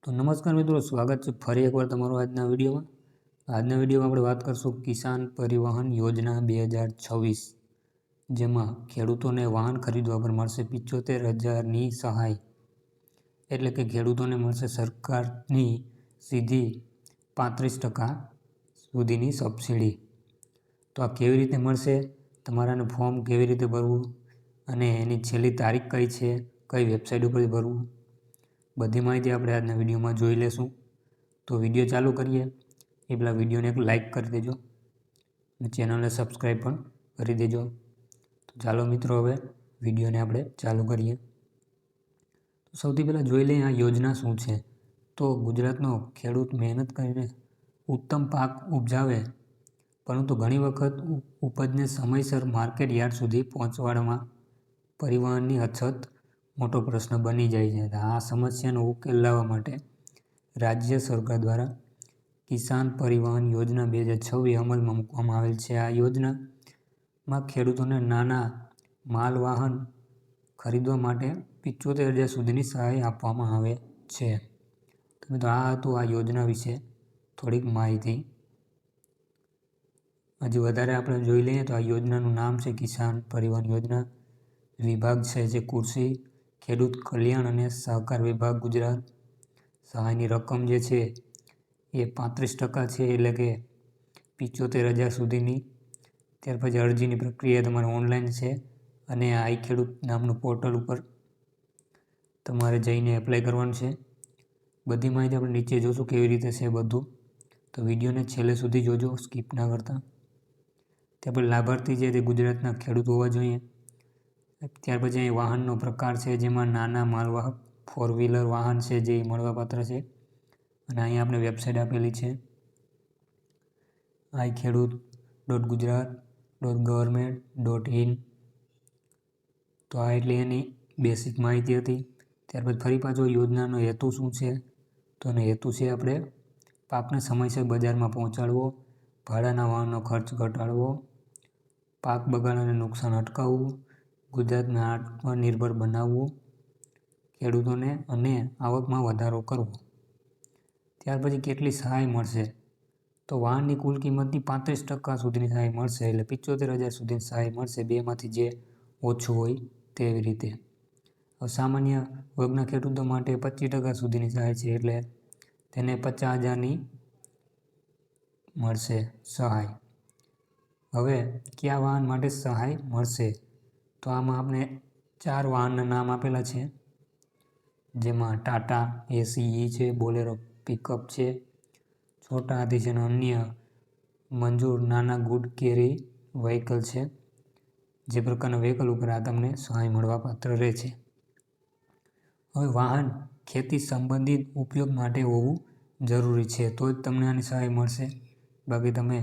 તો નમસ્કાર મિત્રો, સ્વાગત છે ફરી એકવાર તમારું આજના વિડીયોમાં. આજના વિડીયોમાં આપણે વાત કરશું કિસાન પરિવહન યોજના 2026, જેમાં ખેડૂતોને વાહન ખરીદવા પર મળશે 75,000ની સહાય. એટલે કે ખેડૂતોને મળશે સરકારની સીધી 35% સુધીની સબસિડી. તો આ કેવી રીતે મળશે, તમારાને ફોર્મ કેવી રીતે ભરવું અને એની છેલ્લી તારીખ કઈ છે, કઈ વેબસાઇટ ઉપર ભરવું, બધી માહિતી આપણે આજના વિડીયોમાં જોઈ લેશું. તો વિડીયો ચાલુ કરીએ એ પહેલાં વિડીયોને એક લાઇક કરી દેજો અને ચેનલને સબસ્ક્રાઈબ પણ કરી દેજો. તો ચાલો મિત્રો, હવે વિડીયોને આપણે ચાલુ કરીએ. તો સૌથી પહેલાં જોઈ લઈએ આ યોજના શું છે. તો ગુજરાતનો ખેડૂત મહેનત કરીને ઉત્તમ પાક ઉપજાવે, પરંતુ ઘણી વખત ઉપજને સમયસર માર્કેટ યાર્ડ સુધી પહોંચાડવામાં પરિવહનની અછત મોટો પ્રશ્ન બની જાય છે. આ સમસ્યાનો ઉકેલ લાવવા માટે રાજ્ય સરકાર દ્વારા કિસાન પરિવહન યોજના 2026 અમલમાં મૂકવામાં આવેલ છે. આ યોજનામાં ખેડૂતોને નાના માલવાહન ખરીદવા માટે 75,000 સુધીની સહાય આપવામાં આવે છે. તો આ હતું આ યોજના વિશે થોડીક માહિતી. હજી વધારે આપણે જોઈ લઈએ તો આ યોજનાનું નામ છે કિસાન પરિવહન યોજના. વિભાગ છે જે કૃષિ, ખેડૂત કલ્યાણ અને સહકાર વિભાગ, ગુજરાત. સહાયની રકમ જે છે એ 35% છે, એટલે કે 75,000 સુધીની. ત્યાર પછી અરજીની પ્રક્રિયા તમારે ઓનલાઈન છે અને આઈ ખેડૂત નામનું પોર્ટલ ઉપર તમારે જઈને એપ્લાય કરવાનું છે. બધી માહિતી આપણે નીચે જોશું કેવી રીતે છે બધું. તો વિડીયોને છેલ્લે સુધી જોજો, સ્કીપ ના કરતા. ત્યાર પછી લાભાર્થી છે તે ગુજરાતના ખેડૂત હોવા જોઈએ. ત્યાર પછી અહીં વાહનનો પ્રકાર છે, જેમાં નાના માલવાહક 4-વ્હીલર વાહન છે જે મળવાપાત્ર છે. અને અહીંયા આપણે વેબસાઇટ આપેલી છે iKhedoot.gujarat.government.in. તો આ એટલે એની બેસિક માહિતી હતી. ત્યાર પછી ફરી પાછો યોજનાનો હેતુ શું છે, તો એનો હેતુ છે આપણે પાકને સમયસર બજારમાં પહોંચાડવો, ભાડાના વાહનનો ખર્ચ ઘટાડવો, પાક બગાડ અને નુકસાન અટકાવવું, ગુજરાતને આત્મનિર્ભર બનાવવું, ખેડૂતોને અને આવકમાં વધારો કરવો. ત્યાર પછી કેટલી સહાય મળશે, તો વાહનની કુલ કિંમતની 35% સુધીની સહાય મળશે, એટલે 75,000 સુધીની સહાય મળશે. બેમાંથી જે ઓછું હોય તેવી રીતે. સામાન્ય વર્ગના ખેડૂતો માટે 25% સુધીની સહાય છે, એટલે તેને 50,000ની મળશે સહાય. હવે કયા વાહન માટે સહાય મળશે, તો આમાં આપણે 4 વાહનના નામ આપેલા છે, જેમાં ટાટા એસી છે, બોલેરો પિકઅપ છે, છોટા હાથી છે અને અન્ય મંજૂર નાના ગુડ કેરી વ્હીકલ છે. જે પ્રકારના વ્હીકલ ઉપર આ તમને સહાય મળવાપાત્ર રહે છે. હવે વાહન ખેતી સંબંધિત ઉપયોગ માટે હોવું જરૂરી છે, તો જ તમને આની સહાય મળશે. બાકી તમે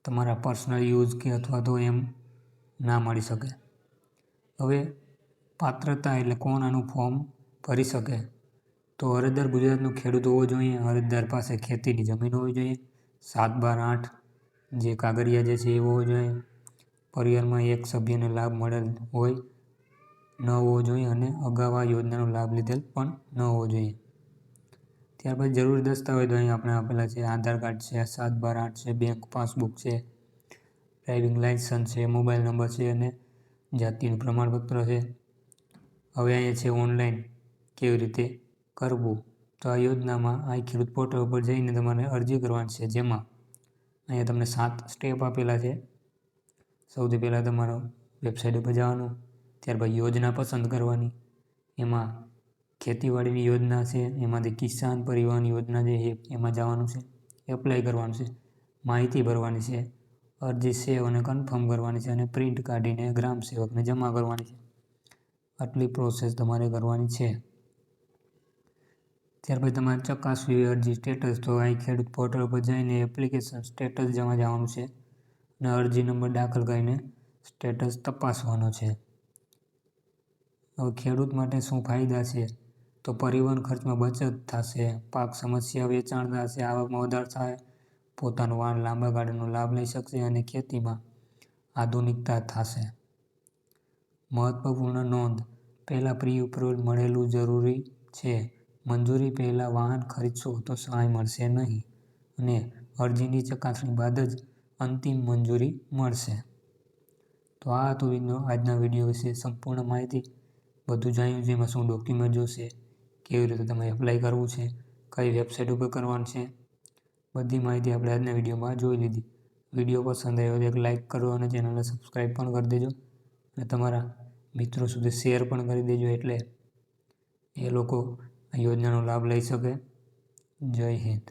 તમારા પર્સનલ યુઝ કે અથવા તો એમ ના મળી શકે. હવે પાત્રતા એટલે કોણ આનું ફોર્મ ભરી શકે, તો અરજદાર ગુજરાતનો ખેડૂત હોવો જોઈએ. અરજદાર પાસે ખેતીની જમીન હોવી જોઈએ. 7/8 જે કાગળિયા જે છે એ હોવો જોઈએ. પરિવારમાં એક સભ્યને લાભ મળેલ હોય ન હોવો જોઈએ અને અગાઉ આ યોજનાનો લાભ લીધેલ પણ ન હોવો જોઈએ. ત્યાર પછી જરૂરી દસ્તાવેજો અહીં આપણે આપેલા છે. આધાર કાર્ડ છે, 7/8 છે, બેંક પાસબુક છે, ડ્રાઇવિંગ લાઇસન્સ છે, મોબાઈલ નંબર છે અને જાતિનું પ્રમાણપત્ર છે. હવે અહીંયા છે ઓનલાઈન કેવી રીતે કરવું, તો આ યોજનામાં આ ખેડૂત પોર્ટલ ઉપર જઈને તમારે અરજી કરવાની છે, જેમાં અહીંયા તમને 7 સ્ટેપ આપેલા છે. સૌથી પહેલાં તમારો વેબસાઇટ ઉપર જવાનું, ત્યારબાદ યોજના પસંદ કરવાની. એમાં ખેતીવાડીની યોજના છે, એમાંથી કિસાન પરિવહન યોજના છે એમાં જવાનું છે, એપ્લાય કરવાનું છે, માહિતી ભરવાની છે, અરજી સેવ અને કન્ફર્મ કરવાની છે અને પ્રિન્ટ કાઢીને ગ્રામ સેવકને જમા કરવાની છે. આટલી પ્રોસેસ તમારે કરવાની છે. ત્યાર પછી તમારે ચકાસવી અરજી સ્ટેટસ, તો અહીં ખેડૂત પોર્ટલ પર જઈને એપ્લિકેશન સ્ટેટસ જમા જવાનું છે અને અરજી નંબર દાખલ કરીને સ્ટેટસ તપાસવાનો છે. હવે ખેડૂત માટે શું ફાયદા છે, તો પરિવહન ખર્ચમાં બચત થશે, પાક સમસ્યા વેચાણ થશે, આવકમાં વધારો થાય, પોતાનું વાહન લાંબા ગાળાનો લાભ લઈ શકશે અને ખેતીમાં આધુનિકતા થશે. મહત્વપૂર્ણ નોંધ, પહેલાં પ્રી એપ્રુવલ મળેલું જરૂરી છે. મંજૂરી પહેલાં વાહન ખરીદશો તો સહાય મળશે નહીં અને અરજીની ચકાસણી બાદ જ અંતિમ મંજૂરી મળશે. તો આ હતું આજના વિડીયો વિશે સંપૂર્ણ માહિતી. બધું જાણ્યું જેમાં શું ડોક્યુમેન્ટ જોશે, કેવી રીતે તમે એપ્લાય કરવું છે, કઈ વેબસાઇટ ઉપર કરવાનું છે, બધી માહિતી આપણે આજના વિડીયોમાં જોઈ લીધી. વિડીયો પસંદ આવ્યો તો એક લાઇક કરો અને ચેનલને સબસ્ક્રાઈબ પણ કરી દેજો અને તમારા મિત્રો સુધી શેર પણ કરી દેજો એટલે એ લોકો આ યોજનાનો લાભ લઈ શકે. જય હિન્દ.